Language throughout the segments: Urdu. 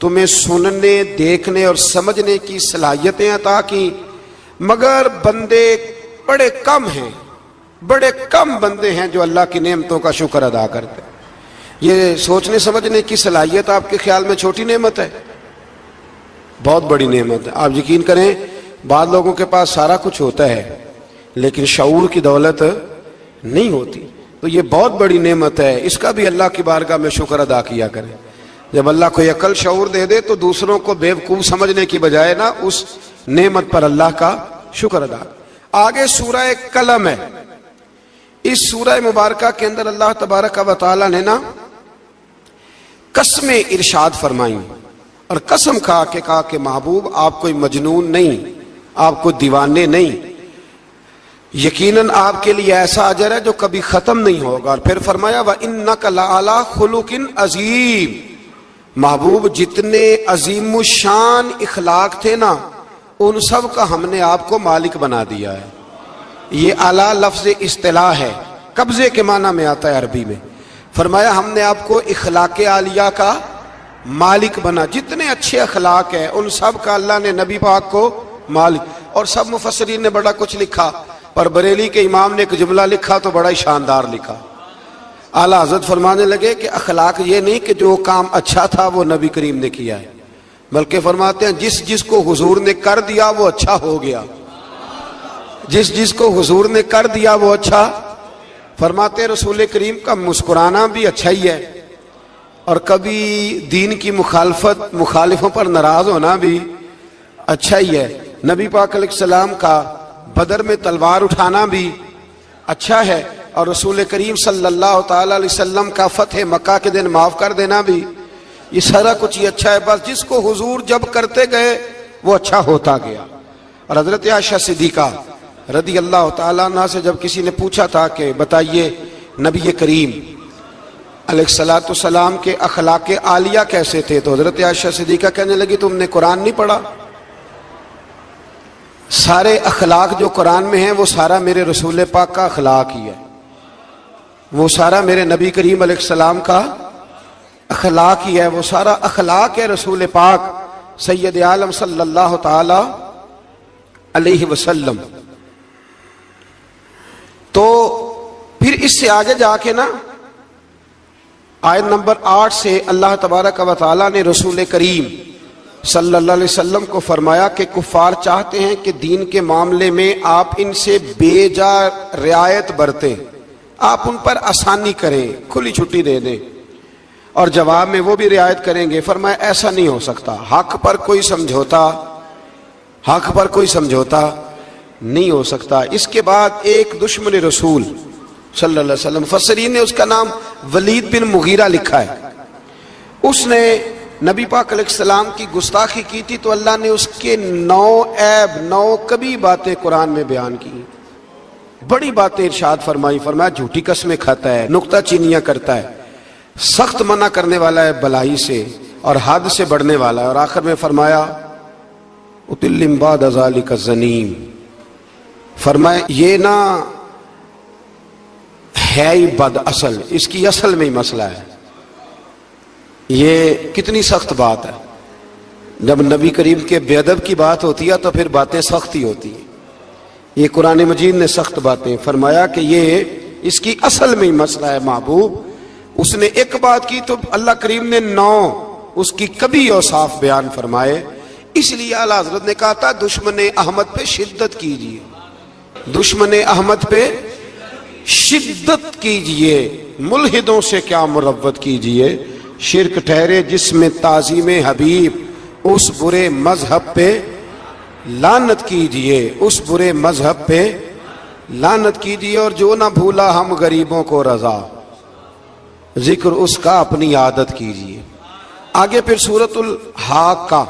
تمہیں سننے دیکھنے اور سمجھنے کی صلاحیتیں عطا کی، مگر بندے بڑے کم ہیں، بڑے کم بندے ہیں جو اللہ کی نعمتوں کا شکر ادا کرتے ہیں۔ یہ سوچنے سمجھنے کی صلاحیت آپ کے خیال میں چھوٹی نعمت ہے؟ بہت بڑی نعمت ہے۔ آپ یقین کریں بعض لوگوں کے پاس سارا کچھ ہوتا ہے لیکن شعور کی دولت نہیں ہوتی، تو یہ بہت بڑی نعمت ہے، اس کا بھی اللہ کی بارگاہ میں شکر ادا کیا کریں۔ جب اللہ کو عقل شعور دے دے تو دوسروں کو بیوقوف سمجھنے کی بجائے نا اس نعمت پر اللہ کا شکر ادا۔ آگے سورہ قلم ہے، اس سورہ مبارکہ کے اندر اللہ تبارک و تعالی نے نا قسمیں ارشاد فرمائیں اور قسم کھا کہ محبوب آپ کوئی مجنون نہیں، آپ کو دیوانے نہیں، یقیناً آپ کے لیے ایسا اجر ہے جو کبھی ختم نہیں ہوگا۔ اور پھر فرمایا وَإِنَّكَ لَعَلَىٰ خُلُقٍ عَظِيمٍ، محبوب جتنے عظیم الشان اخلاق تھے نا ان سب کا ہم نے آپ کو مالک بنا دیا ہے۔ یہ اعلیٰ لفظ اصطلاح ہے، قبضے کے معنی میں آتا ہے عربی میں۔ فرمایا ہم نے آپ کو اخلاق عالیہ کا مالک بنا، جتنے اچھے اخلاق ہیں ان سب کا اللہ نے نبی پاک کو مالک۔ اور سب مفسرین نے بڑا کچھ لکھا، پر بریلی کے امام نے ایک جملہ لکھا تو بڑا ہی شاندار لکھا۔ اعلیٰ حضرت فرمانے لگے کہ اخلاق یہ نہیں کہ جو کام اچھا تھا وہ نبی کریم نے کیا ہے، بلکہ فرماتے ہیں جس جس کو حضور نے کر دیا وہ اچھا ہو گیا، جس جس کو حضور نے کر دیا وہ اچھا۔ فرماتے ہیں رسول کریم کا مسکرانا بھی اچھا ہی ہے، اور کبھی دین کی مخالفوں پر ناراض ہونا بھی اچھا ہی ہے۔ نبی پاک علیہ السلام کا بدر میں تلوار اٹھانا بھی اچھا ہے، اور رسول کریم صلی اللہ تعالی علیہ وسلم کا فتح مکہ کے دن معاف کر دینا بھی، یہ سارا کچھ ہی اچھا ہے۔ بس جس کو حضور جب کرتے گئے وہ اچھا ہوتا گیا۔ اور حضرت عائشہ صدیقہ رضی اللہ تعالیٰ عنہ سے جب کسی نے پوچھا تھا کہ بتائیے نبی کریم علیہ الصلوۃ والسلام کے اخلاق عالیہ کیسے تھے، تو حضرت عائشہ صدیقہ کہنے لگی تم نے قرآن نہیں پڑھا؟ سارے اخلاق جو قرآن میں ہیں وہ سارا میرے رسول پاک کا اخلاق ہی ہے، وہ سارا میرے نبی کریم علیہ السلام کا اخلاق ہی ہے، وہ سارا اخلاق ہے رسول پاک سید عالم صلی اللہ تعالی علیہ وسلم۔ تو پھر اس سے آگے جا کے نا آیت نمبر 8 سے اللہ تبارک و تعالی نے رسول کریم صلی اللہ علیہ وسلم کو فرمایا کہ کفار چاہتے ہیں کہ دین کے معاملے میں آپ ان سے بے جا رعایت برتیں، آپ ان پر آسانی کریں، کھلی چھٹی دے دیں، اور جواب میں وہ بھی رعایت کریں گے۔ فرمایا ایسا نہیں ہو سکتا، حق پر کوئی سمجھوتا نہیں ہو سکتا۔ اس کے بعد ایک دشمن رسول صلی اللہ علیہ وسلم، مفسرین نے اس کا نام ولید بن مغیرہ لکھا ہے، اس نے نبی پاک علیہ السلام کی گستاخی کی تھی، تو اللہ نے اس کے 9 عیب 9 کبھی باتیں قرآن میں بیان کی، بڑی باتیں ارشاد فرمائی۔ فرمایا جھوٹی قسمیں کھاتا ہے، نکتہ چینیاں کرتا ہے، سخت منع کرنے والا ہے بلائی سے، اور حد سے بڑھنے والا ہے، اور آخر میں فرمایا اتلم بعد ذالک الزنیم، فرمایا یہ نہ ہے ہی بد اصل، اس کی اصل میں ہی مسئلہ ہے۔ یہ کتنی سخت بات ہے، جب نبی کریم کے بے ادب کی بات ہوتی ہے تو پھر باتیں سخت ہی ہوتی ہیں۔ یہ قرآن مجید نے سخت باتیں فرمایا کہ یہ اس کی اصل میں ہی مسئلہ ہے محبوب۔ اس نے ایک بات کی تو اللہ کریم نے 9 اس کی کبھی اوصاف بیان فرمائے، اس لیے اعلیٰ حضرت نے کہا تھا دشمن احمد پہ شدت کیجئے، دشمن احمد پہ شدت کیجئے، ملحدوں سے کیا مروت کیجئے، شرک ٹھہرے جس میں تعظیم حبیب، اس برے مذہب پہ لعنت کیجئے، اس برے مذہب پہ لعنت کیجئے، اور جو نہ بھولا ہم غریبوں کو رضا، ذکر اس کا اپنی عادت کیجئے۔ آگے پھر سورۃ الحاقہ،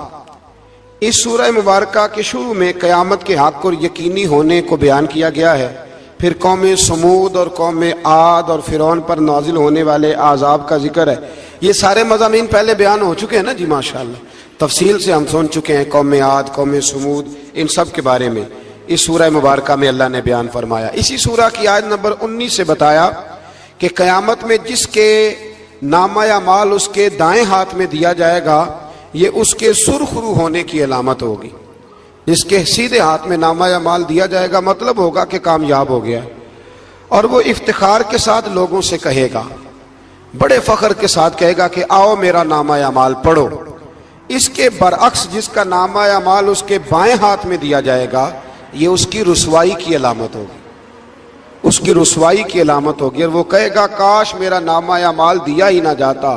اس سورہ مبارکہ کے شروع میں قیامت کے حق اور یقینی ہونے کو بیان کیا گیا ہے، پھر قوم سمود اور قوم عاد اور فرعون پر نازل ہونے والے عذاب کا ذکر ہے۔ یہ سارے مضامین پہلے بیان ہو چکے ہیں نا جی، ماشاءاللہ تفصیل سے ہم سن چکے ہیں، قوم عاد، قوم سمود، ان سب کے بارے میں اس سورہ مبارکہ میں اللہ نے بیان فرمایا۔ اسی سورہ کی آیت نمبر 19 سے بتایا کہ قیامت میں جس کے نامہ اعمال اس کے دائیں ہاتھ میں دیا جائے گا، یہ اس کے سرخرو ہونے کی علامت ہوگی. جس کے سیدھے ہاتھ میں نامہ اعمال دیا جائے گا مطلب ہوگا کہ کامیاب ہو گیا, اور وہ افتخار کے ساتھ لوگوں سے کہے گا, بڑے فخر کے ساتھ کہے گا کہ آؤ میرا نامہ اعمال پڑھو. اس کے برعکس جس کا نامہ اعمال اس کے بائیں ہاتھ میں دیا جائے گا, یہ اس کی رسوائی کی علامت ہوگی, اس کی رسوائی کی علامت ہوگی, اور وہ کہے گا کاش میرا نامہ اعمال دیا ہی نہ جاتا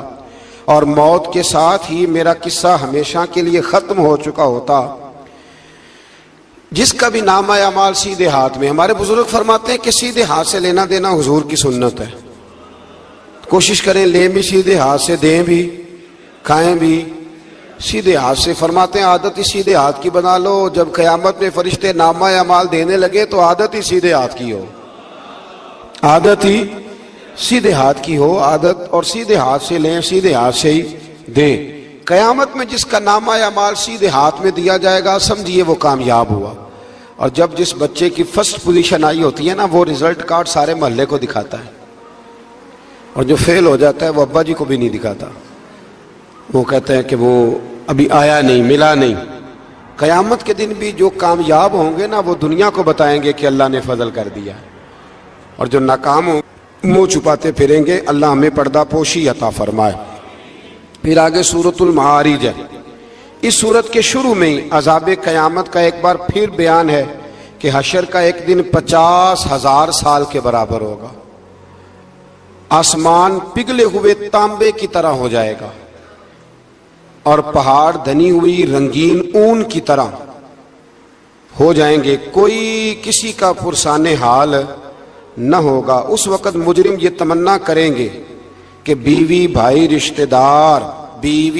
اور موت کے ساتھ ہی میرا قصہ ہمیشہ کے لیے ختم ہو چکا ہوتا. جس کا بھی نامہ اعمال سیدھے ہاتھ میں, ہمارے بزرگ فرماتے ہیں کہ سیدھے ہاتھ سے لینا دینا حضور کی سنت ہے. کوشش کریں لیں بھی سیدھے ہاتھ سے, دیں بھی, کھائیں بھی سیدھے ہاتھ سے. فرماتے ہیں عادت ہی سیدھے ہاتھ کی بنا لو, جب قیامت میں فرشتے نامہ اعمال دینے لگے تو عادت ہی سیدھے ہاتھ کی ہو, عادت ہی سیدھے ہاتھ کی ہو, عادت, اور سیدھے ہاتھ سے لیں, سیدھے ہاتھ سے ہی دیں. قیامت میں جس کا نامہ اعمال سیدھے ہاتھ میں دیا جائے گا سمجھیے وہ کامیاب ہوا. اور جب جس بچے کی فرسٹ پوزیشن آئی ہوتی ہے نا, وہ رزلٹ کارڈ سارے محلے کو دکھاتا ہے, اور جو فیل ہو جاتا ہے وہ ابا جی کو بھی نہیں دکھاتا, وہ کہتے ہیں کہ وہ ابھی آیا نہیں, ملا نہیں. قیامت کے دن بھی جو کامیاب ہوں گے نا وہ دنیا کو بتائیں گے کہ اللہ نے فضل کر دیا, اور جو ناکام ہوں منہ چھپاتے پھریں گے. اللہ ہمیں پردہ پوشی عطا فرمائے. پھر آگے سورۃ المعارج ہے. اس سورت کے شروع میں عذاب قیامت کا ایک بار پھر بیان ہے کہ حشر کا ایک دن 50,000 سال کے برابر ہوگا. آسمان پگھلے ہوئے تانبے کی طرح ہو جائے گا, اور پہاڑ دھنی ہوئی رنگین اون کی طرح ہو جائیں گے. کوئی کسی کا پرسان حال نہ ہوگا. اس وقت مجرم یہ تمنا کریں گے کہ بیوی, بھائی, رشتہ دار, بیوی